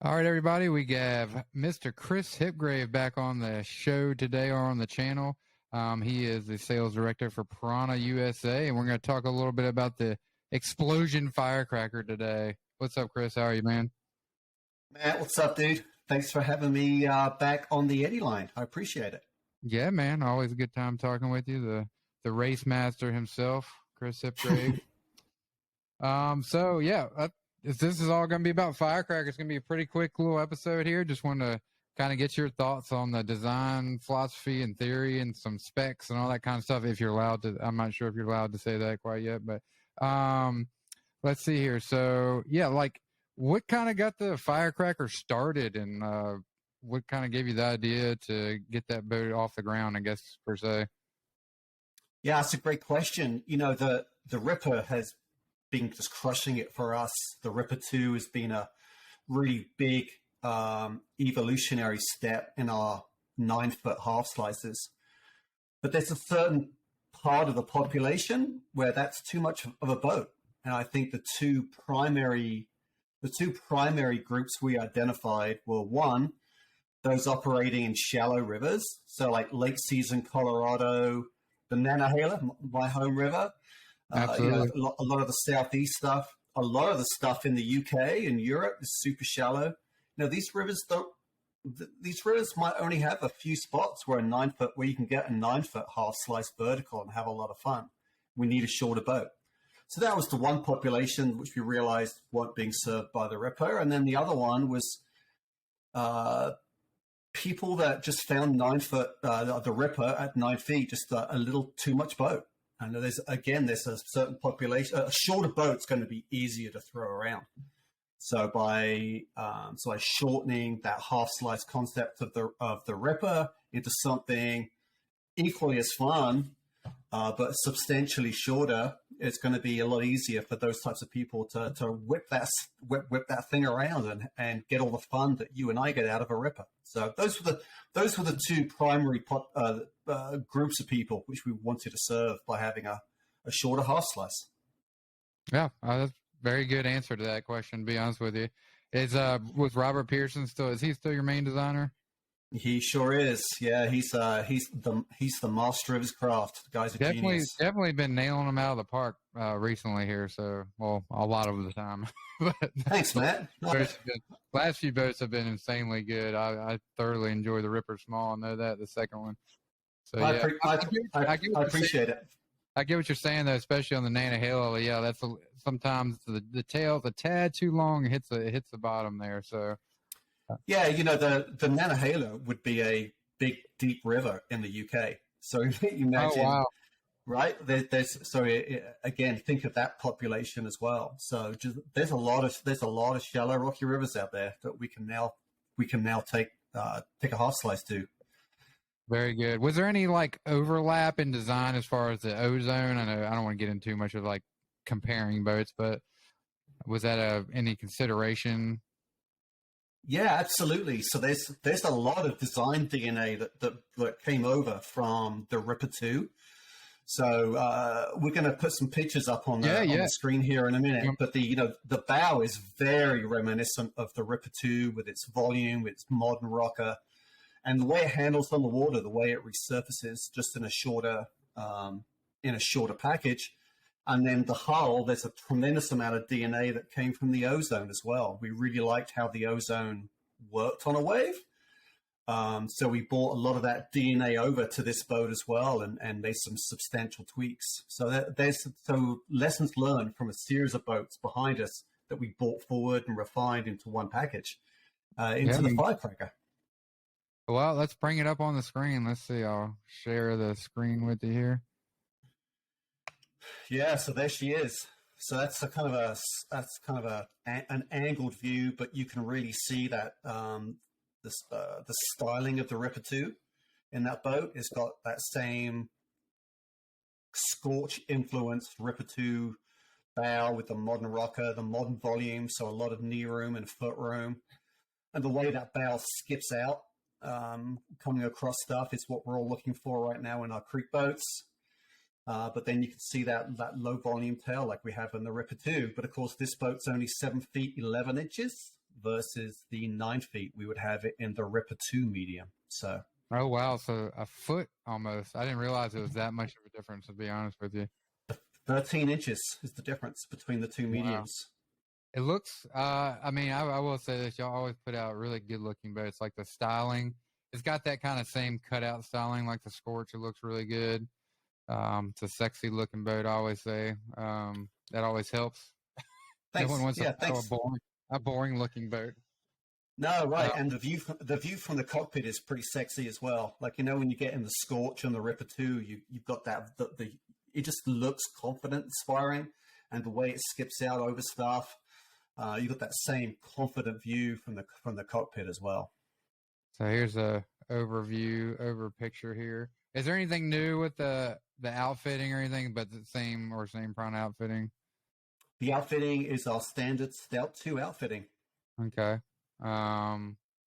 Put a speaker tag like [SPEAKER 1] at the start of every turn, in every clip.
[SPEAKER 1] All right, everybody, we have Mr. Chris Hipgrave back on the show today or on the channel. He is the sales director for Pyranha USA, and we're going to talk a little bit about the Explosion Firecracker today. What's up, Chris? How are you, man?
[SPEAKER 2] Matt, what's up, dude? Thanks for having me back on the Eddie line. I appreciate it.
[SPEAKER 1] Yeah, man. Always a good time talking with you. The race master himself, Chris Hipgrave. This is all going to be about Firecracker. It's going to be a pretty quick little episode here. Just want to kind of get your thoughts on the design philosophy and theory and some specs and all that kind of stuff. If you're allowed to, I'm not sure if you're allowed to say that quite yet, but let's see here. So yeah, like what kind of got the Firecracker started, and what kind of gave you the idea to get that boat off the ground, I guess, per se?
[SPEAKER 2] Yeah, that's a great question. You know, the Ripper has been just crushing it for us. The Ripper 2 has been a really big evolutionary step in our 9-foot half slices. But there's a certain part of the population where that's too much of a boat. And I think the two primary groups we identified were, one, those operating in shallow rivers. So like late season Colorado, the Nantahala, my home river.
[SPEAKER 1] Absolutely.
[SPEAKER 2] A lot of the southeast stuff, a lot of the stuff in the UK and Europe is super shallow. You know, these rivers might only have a few spots where you can get a 9-foot half slice vertical and have a lot of fun. We need a shorter boat. So that was the one population which we realized weren't being served by the Ripper. And then the other one was people that just found the Ripper at 9 feet, just a little too much boat. And there's a certain population. A shorter boat's going to be easier to throw around. So by shortening that half slice concept of the Ripper into something equally as fun, but substantially shorter, it's going to be a lot easier for those types of people to whip that thing around and get all the fun that you and I get out of a Ripper. So those were the two primary groups of people which we wanted to serve by having a shorter half slice.
[SPEAKER 1] Yeah, that's a very good answer to that question, to be honest with you. Was Robert Pearson is he still your main designer?
[SPEAKER 2] He sure is. Yeah, he's the master of his craft. The guy's a genius.
[SPEAKER 1] Definitely been nailing them out of the park recently here. So, well, a lot of the time. But
[SPEAKER 2] thanks, Matt.
[SPEAKER 1] Last few boats have been insanely good. I thoroughly enjoy the Ripper Small. I know that, the second one. So yeah,
[SPEAKER 2] I appreciate it.
[SPEAKER 1] I get what you're saying, though, especially on the Nantahala. Yeah, that's sometimes the tail's a tad too long. It hits the bottom there. So.
[SPEAKER 2] Yeah, you know, the Nantahala would be a big, deep river in the UK. So you imagine, right? Again, think of that population as well. So there's a lot of shallow, rocky rivers out there that we can now take a half slice to.
[SPEAKER 1] Very good. Was there any like overlap in design as far as the ozone? I know I don't want to get into too much of like comparing boats, but was that any consideration?
[SPEAKER 2] Yeah, absolutely. So there's a lot of design DNA that came over from the Ripper 2. So we're going to put some pictures up on the screen here in a minute. Yeah. But the bow is very reminiscent of the Ripper 2 with its volume, its modern rocker, and the way it handles on the water, the way it resurfaces just in a shorter package. And then the hull, there's a tremendous amount of DNA that came from the ozone as well. We really liked how the ozone worked on a wave. So we brought a lot of that DNA over to this boat as well and made some substantial tweaks. So there's lessons learned from a series of boats behind us that we brought forward and refined into one package into the Firecracker.
[SPEAKER 1] Well, let's bring it up on the screen. Let's see. I'll share the screen with you here.
[SPEAKER 2] Yeah, so there she is. So that's kind of an angled view, but you can really see that the styling of the Ripper 2 in that boat. It's got that same scorch influenced Ripper 2 bow with the modern rocker, the modern volume, so a lot of knee room and foot room, and the way that bow skips out coming across stuff is what we're all looking for right now in our creek boats. But then you can see that low volume tail like we have in the Ripper 2. But of course, this boat's only 7 feet 11 inches. versus the 9 feet. We would have it in the Ripper 2 medium. So.
[SPEAKER 1] Oh, wow. So a foot almost. I didn't realize it was that much of a difference, to be honest with you.
[SPEAKER 2] 13 inches is the difference between the two mediums.
[SPEAKER 1] It looks, I mean, I will say this. Y'all always put out really good looking boats. Like the styling, it's got that kind of same cutout styling like the Scorch. It looks really good. It's a sexy looking boat, I always say. That always helps.
[SPEAKER 2] Thanks.
[SPEAKER 1] No one wants
[SPEAKER 2] Yeah,
[SPEAKER 1] a boring looking boat.
[SPEAKER 2] No, right. And the view from the cockpit is pretty sexy as well. Like, when you get in the Scorch and the Ripper 2, you've got that, it just looks confident, inspiring. And the way it skips out over stuff, you got that same confident view from the cockpit as well.
[SPEAKER 1] So here's a over picture here. Is there anything new with the outfitting or anything, but the same Pyranha outfitting?
[SPEAKER 2] The outfitting is our standard Stout 2 outfitting.
[SPEAKER 1] Okay.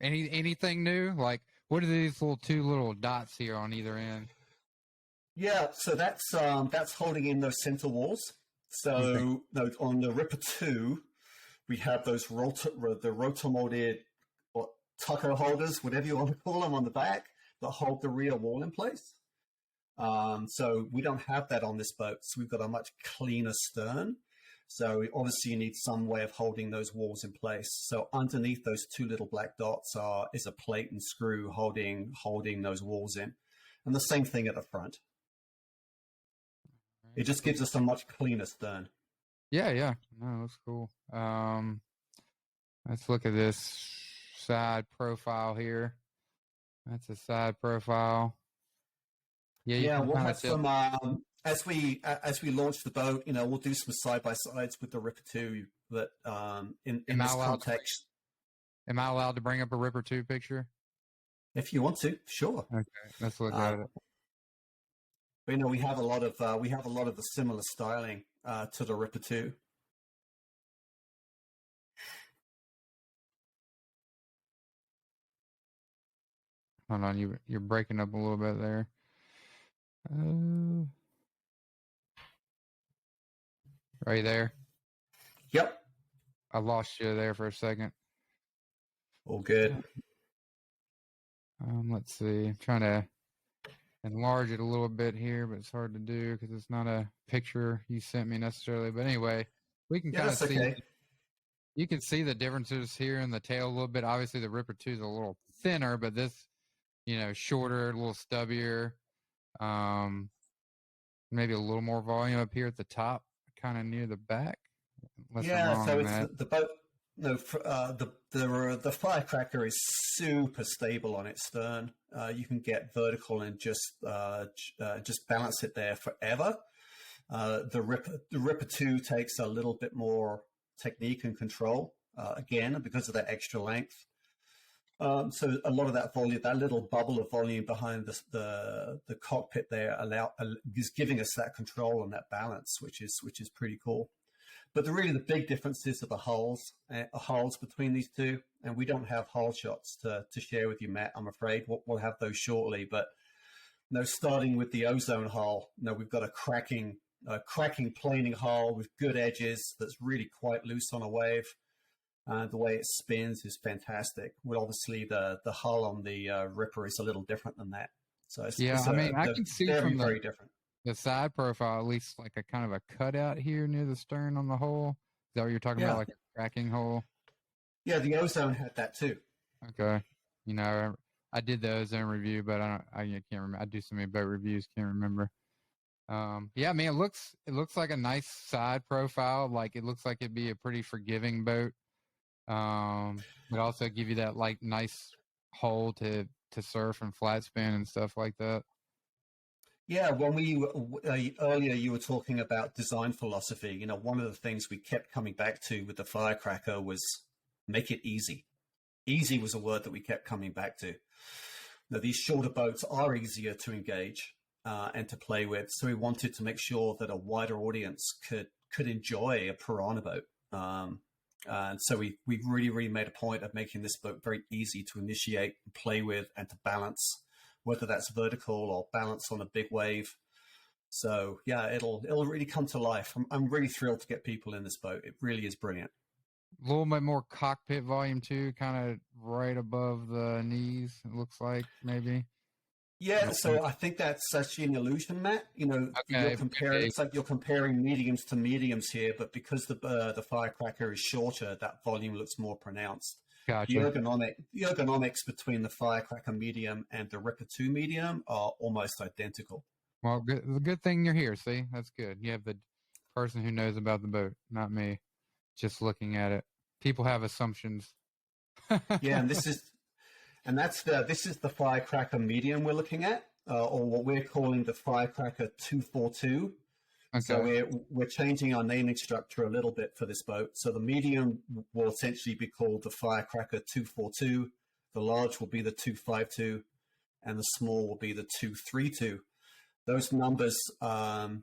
[SPEAKER 1] Anything new? Like, what are these two little dots here on either end?
[SPEAKER 2] Yeah, so that's holding in those center walls. So on the Ripper 2, we have those the rotor-molded or tucker holders, whatever you want to call them, on the back that hold the rear wall in place. So we don't have that on this boat. So we've got a much cleaner stern. So obviously you need some way of holding those walls in place. So underneath those two little black dots is a plate and screw holding those walls in. And the same thing at the front. It just gives us a much cleaner stern.
[SPEAKER 1] Yeah. No, that's cool. Let's look at this side profile here. That's a side profile.
[SPEAKER 2] Yeah, we'll have some as we launch the boat. We'll do some side by sides with the Ripper 2. That in this context.
[SPEAKER 1] Am I allowed to bring up a Ripper 2 picture?
[SPEAKER 2] If you want to, sure.
[SPEAKER 1] Okay, let's look at it.
[SPEAKER 2] But, we have a lot of the similar styling to the Ripper 2.
[SPEAKER 1] Hold on, you're breaking up a little bit there. Right there.
[SPEAKER 2] Yep.
[SPEAKER 1] I lost you there for a second.
[SPEAKER 2] All good.
[SPEAKER 1] Let's see. I'm trying to enlarge it a little bit here, but it's hard to do because it's not a picture you sent me necessarily. But anyway, we can kind of see. Okay. You can see the differences here in the tail a little bit. Obviously, the Ripper 2 is a little thinner, but this, shorter, a little stubbier. Maybe a little more volume up here at the top, kind of near the back.
[SPEAKER 2] Yeah, so it's the boat. No, the Firecracker is super stable on its stern. You can get vertical and just balance it there forever. The Ripper 2 takes a little bit more technique and control, again, because of that extra length. So a lot of that volume, that little bubble of volume behind the cockpit there is giving us that control and that balance, which is pretty cool. But the big differences are the hulls between these two, and we don't have hull shots to share with you, Matt. I'm afraid we'll have those shortly. But starting with the Ozone hull, we've got a cracking planing hull with good edges that's really quite loose on a wave. The way it spins is fantastic. Well, obviously the hull on the Ripper is a little different than that. So I
[SPEAKER 1] can see
[SPEAKER 2] very, very different.
[SPEAKER 1] The side profile, at least like a kind of a cutout here near the stern on the hull. Is that what you're talking about, like a cracking hole?
[SPEAKER 2] Yeah, the Ozone had that too.
[SPEAKER 1] Okay. I did the Ozone review, but I can't remember. I do so many boat reviews, can't remember. It looks like a nice side profile. Like it looks like it'd be a pretty forgiving boat. But also give you that like nice hull to surf and flat spin and stuff like that.
[SPEAKER 2] Yeah, when earlier you were talking about design philosophy, one of the things we kept coming back to with the Firecracker was make it easy. Easy was a word that we kept coming back to. Now, these shorter boats are easier to engage and to play with, so we wanted to make sure that a wider audience could enjoy a Pyranha boat. And so we really, really made a point of making this boat very easy to initiate, and play with, and to balance, whether that's vertical or balance on a big wave. So yeah, it'll really come to life. I'm really thrilled to get people in this boat. It really is brilliant.
[SPEAKER 1] A little bit more cockpit volume too, kind of right above the knees. It looks like maybe.
[SPEAKER 2] Yeah, so I think that's actually an illusion, Matt. You know, you're
[SPEAKER 1] Okay,
[SPEAKER 2] comparing. It's like you're comparing mediums to mediums here, but because the Firecracker is shorter, that volume looks more pronounced. The
[SPEAKER 1] gotcha.
[SPEAKER 2] ergonomics between the Firecracker medium and the Ripper 2 medium are almost identical.
[SPEAKER 1] Well, good thing you're here. See, that's good. You have the person who knows about the boat, not me, just looking at it. People have assumptions.
[SPEAKER 2] Yeah, and this is the Firecracker medium we're looking at, or what we're calling the Firecracker 242.
[SPEAKER 1] Okay.
[SPEAKER 2] So we're changing our naming structure a little bit for this boat. So the medium will essentially be called the Firecracker 242, the large will be the 252, and the small will be the 232. Those numbers are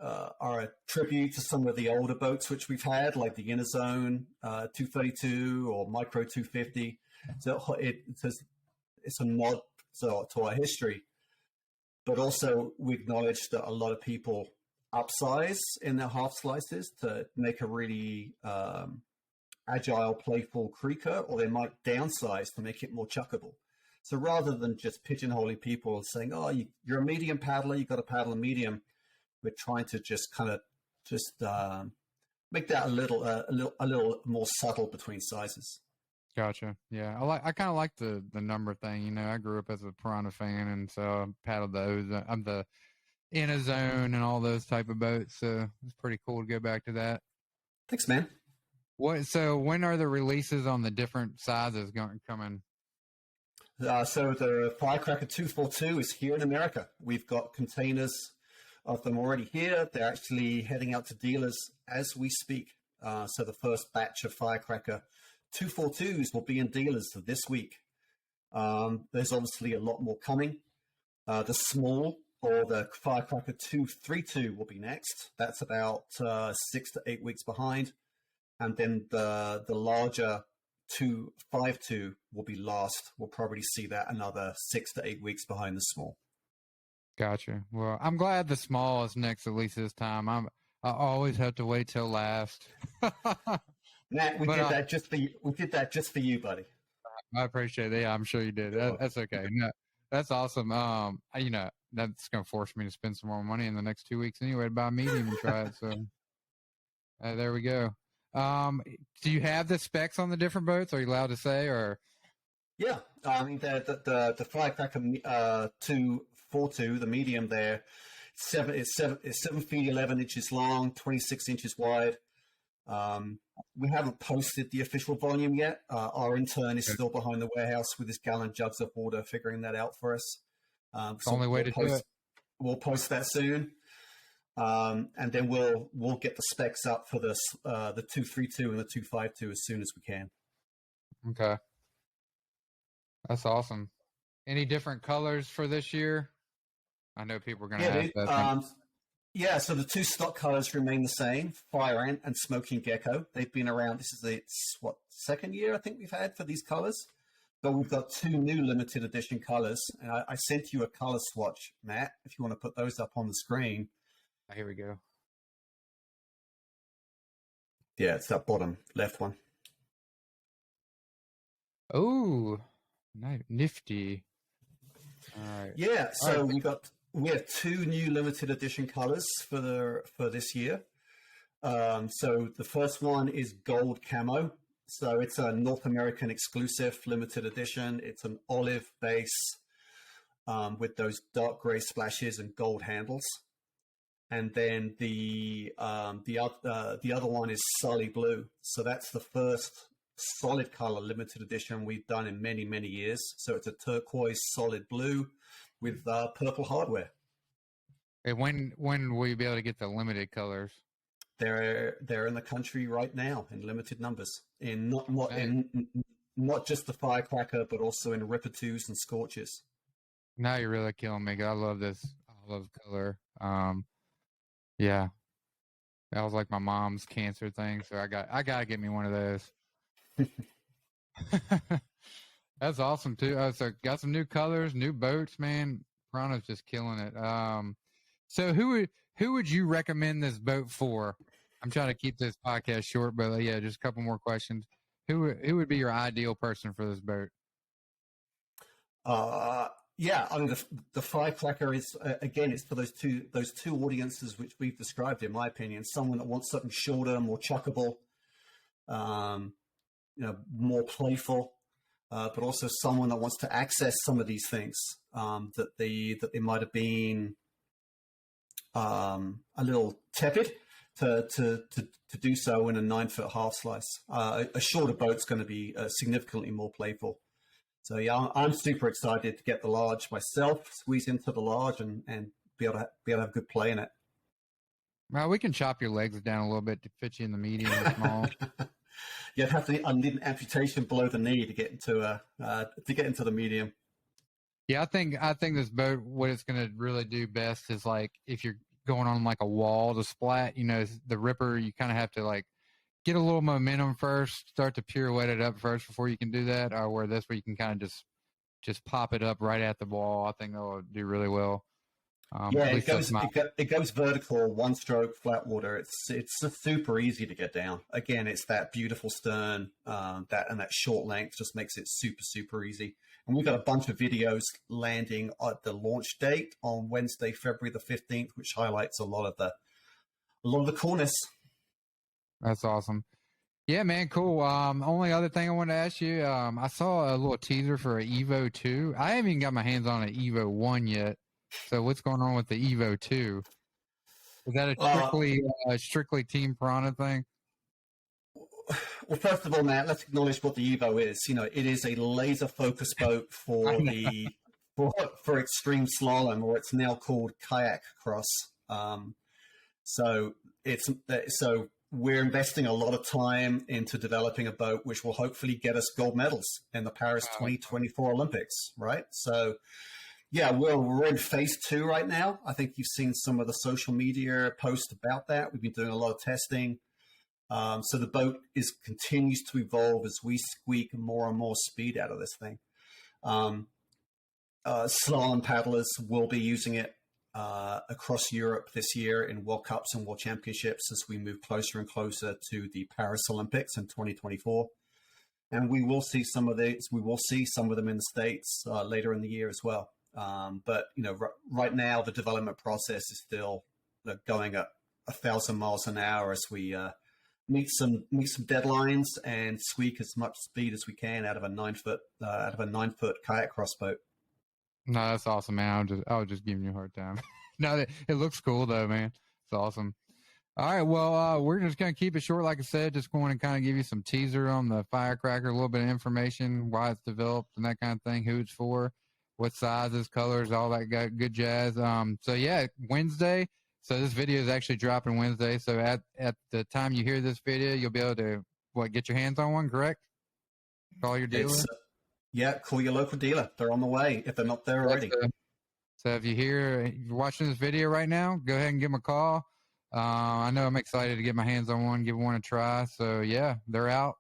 [SPEAKER 2] a tribute to some of the older boats which we've had, like the Inner Zone 232 or Micro 250. So it's a nod to our history, but also we acknowledge that a lot of people upsize in their half slices to make a really agile, playful creaker, or they might downsize to make it more chuckable. So rather than just pigeonholing people and saying, "Oh, you're a medium paddler, you got to paddle a medium," we're trying to just kind of make that a little more subtle between sizes.
[SPEAKER 1] Gotcha. Yeah, I kind of like the number thing. You know, I grew up as a Piranha fan, and so I paddled I'm the in a zone and all those type of boats. So it's pretty cool to go back to that.
[SPEAKER 2] Thanks, man.
[SPEAKER 1] So when are the releases on the different sizes coming?
[SPEAKER 2] So the Firecracker 242 is here in America. We've got containers of them already here. They're actually heading out to dealers as we speak. So the first batch of Firecracker 242s will be in dealers this week. There's obviously a lot more coming. The small, or the Firecracker 232 will be next. That's about 6 to 8 weeks behind. And then the larger 252 will be last. We'll probably see that another 6 to 8 weeks behind the small.
[SPEAKER 1] Gotcha. Well, I'm glad the small is next, at least this time. I always have to wait till last.
[SPEAKER 2] Matt, we did that just for you, buddy.
[SPEAKER 1] I appreciate it. Yeah, I'm sure you did. That's okay. No, that's awesome. You know, that's gonna force me to spend some more money in the next 2 weeks anyway to buy a medium and try it. So there we go. Do you have the specs on the different boats? Are you allowed to say, or?
[SPEAKER 2] Yeah, I mean the Firecracker 242, the medium there, it's 7 feet 11 inches long, 26 inches wide. We haven't posted the official volume yet. Our intern is still behind the warehouse with his gallon jugs of water, figuring that out for us.
[SPEAKER 1] So only way to do it.
[SPEAKER 2] We'll post that soon, and then we'll get the specs up for the 232 and the 252 as soon as we can.
[SPEAKER 1] Okay, that's awesome. Any different colors for this year? I know people are going to ask that.
[SPEAKER 2] Yeah, so the two stock colors remain the same: Fire Ant and Smoking Gecko. They've been around. This is its second year I think we've had for these colors. But we've got two new limited edition colors, and I sent you a color swatch, Matt. If you want to put those up on the screen.
[SPEAKER 1] Here we go.
[SPEAKER 2] Yeah, it's that bottom left one.
[SPEAKER 1] Oh, nifty. All right.
[SPEAKER 2] Yeah, so we have two new limited edition colors for this year. So the first one is gold camo. So it's a North American exclusive limited edition. It's an olive base with those dark gray splashes and gold handles. And then the other one is Sully Blue. So that's the first solid color limited edition we've done in many, many years. So it's a turquoise solid blue with purple hardware.
[SPEAKER 1] And when will you be able to get the limited colors?
[SPEAKER 2] They're in the country right now in limited numbers. In not just the Firecracker, but also in Ripper 2s and Scorches.
[SPEAKER 1] Now you're really killing me. I love this. I love color. Yeah, that was like my mom's cancer thing. So I gotta get me one of those. That's awesome too. So got some new colors, new boats, man. Piranha's just killing it. So who would you recommend this boat for? I'm trying to keep this podcast short, but yeah, just a couple more questions. Who would be your ideal person for this boat?
[SPEAKER 2] Yeah, I mean the Firecracker is again, it's for those two audiences which we've described. In my opinion, someone that wants something shorter, more chuckable, more playful, but also someone that wants to access some of these things that they might have been a little tepid to do so in a 9-foot half slice. A shorter boat's going to be significantly more playful. So yeah, I'm super excited to get the large myself, squeeze into the large, and be able to have good play in it.
[SPEAKER 1] Well, we can chop your legs down a little bit to fit you in the medium or small.
[SPEAKER 2] Yeah, I need an amputation below the knee to get into the medium.
[SPEAKER 1] Yeah, I think this boat, what it's going to really do best is like if you're going on like a wall to splat, the ripper, you kind of have to like get a little momentum first, start to pirouette it up first before you can do that. Or where this, where you can kind of just pop it up right at the wall. I think that'll do really well.
[SPEAKER 2] Yeah, it goes vertical, one stroke, flat water. It's super easy to get down. Again, it's that beautiful stern, that short length just makes it super, super easy. And we've got a bunch of videos landing at the launch date on Wednesday, February the 15th, which highlights a lot of the coolness.
[SPEAKER 1] That's awesome. Yeah, man, cool. Only other thing I wanted to ask you, I saw a little teaser for an Evo 2. I haven't even got my hands on an Evo 1 yet. So what's going on with the Evo 2? Is that a strictly Team Piranha thing?
[SPEAKER 2] Well, first of all, Matt, let's acknowledge what the Evo is. It is a laser focus boat for extreme slalom, or it's now called kayak cross. So we're investing a lot of time into developing a boat which will hopefully get us gold medals in the Paris 2024 Olympics, right? So, yeah, we're in phase 2 right now. I think you've seen some of the social media posts about that. We've been doing a lot of testing. So the boat continues to evolve as we squeak more and more speed out of this thing. Slalom paddlers will be using it across Europe this year in World Cups and World Championships as we move closer and closer to the Paris Olympics in 2024. And we will see some of these. We will see some of them in the States later in the year as well. But right now the development process is still going at 1,000 miles an hour as we meet some deadlines and squeak as much speed as we can out of a 9-foot kayak crossboat.
[SPEAKER 1] No, that's awesome, man. I was just giving you a hard time. No, it looks cool though, man. It's awesome. All right, well, we're just gonna keep it short, like I said. Just going to kind of give you some teaser on the Firecracker, a little bit of information, why it's developed, and that kind of thing, who it's for, what sizes, colors, all that good jazz. So yeah, Wednesday. So this video is actually dropping Wednesday. So at the time you hear this video, you'll be able to get your hands on one, correct? Call your dealer.
[SPEAKER 2] Call your local dealer. They're on the way if they're not there already.
[SPEAKER 1] So if you're watching this video right now, go ahead and give them a call. I know I'm excited to get my hands on one, give one a try. So yeah, they're out.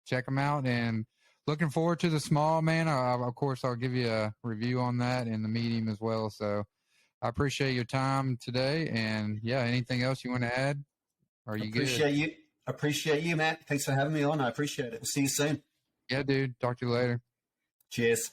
[SPEAKER 1] Check them out, and looking forward to the small, man. Of course, I'll give you a review on that in the medium as well. So I appreciate your time today. And yeah, anything else you want to add? Are you good?
[SPEAKER 2] Appreciate you, Matt. Thanks for having me on. I appreciate it. We'll see you soon.
[SPEAKER 1] Yeah, dude. Talk to you later.
[SPEAKER 2] Cheers.